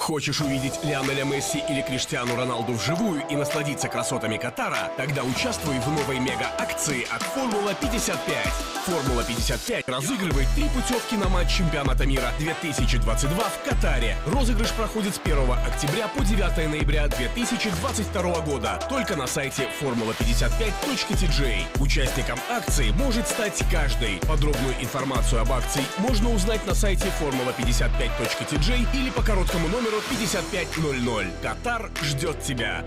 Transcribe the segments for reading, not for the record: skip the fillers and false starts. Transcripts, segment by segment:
Хочешь увидеть Лионеля Месси или Криштиану Роналду вживую и насладиться красотами Катара? Тогда участвуй в новой мега-акции от Формула 55. Формула 55 разыгрывает 3 путевки на матч чемпионата мира 2022 в Катаре. Розыгрыш проходит с 1 октября по 9 ноября 2022 года только на сайте formula55.tj. Участником акции может стать каждый. Подробную информацию об акции можно узнать на сайте formula55.tj или по короткому номеру 5500. Катар ждет тебя.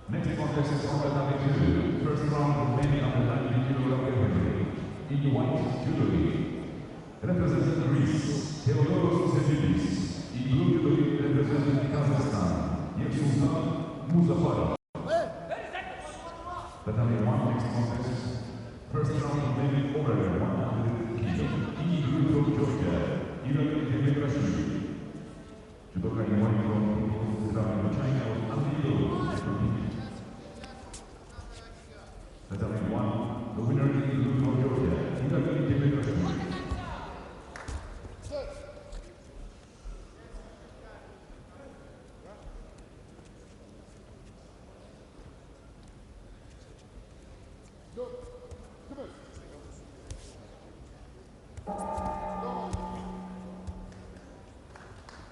Next contest is on the WTO. First round remaining on the 90 kilo category. In white jewelry, representing Greece, Theodoros Zefidis. In blue jewelry, representing Kazakhstan, Yersultan Muzafarov. Battalion 1 next contest. First round remaining over 100 kilo. In blue from Georgia, Iran Demirashvili. Judoka in white from China was Andy. Battalion 1, the winner is blue from Georgia, Iran Demirashvili.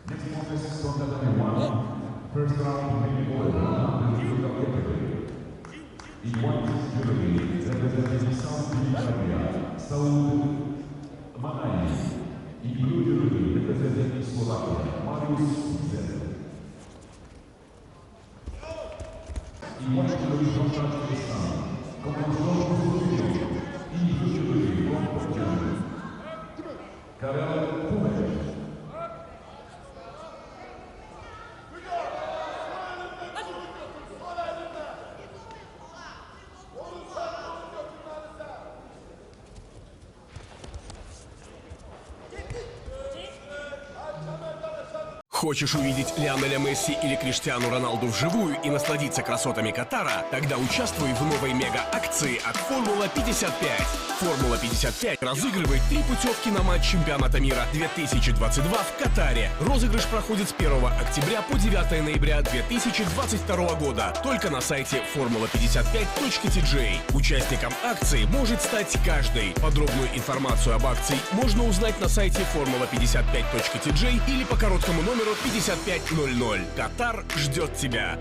Next contest is from Battalion 1. First round remaining over 100 kilo category. In white jewelry, representing South Arabia, Saud Manai. In blue jewelry, representing Slovakia, Marius Zed. In white jewelry from Tajikistan, Komandor Kuzulio. In blue jewelry from Portugal, Karel Kumek. Хочешь увидеть Лионеля Месси или Криштиану Роналду вживую и насладиться красотами Катара? Тогда участвуй в новой мега-акции от Формула 55. Формула 55 разыгрывает 3 путевки на матч чемпионата мира 2022 в Катаре. Розыгрыш проходит с 1 октября по 9 ноября 2022 года. Только на сайте formula55.tj. Участником акции может стать каждый. Подробную информацию об акции можно узнать на сайте formula55.tj или по короткому номеру 5500. Катар ждет тебя.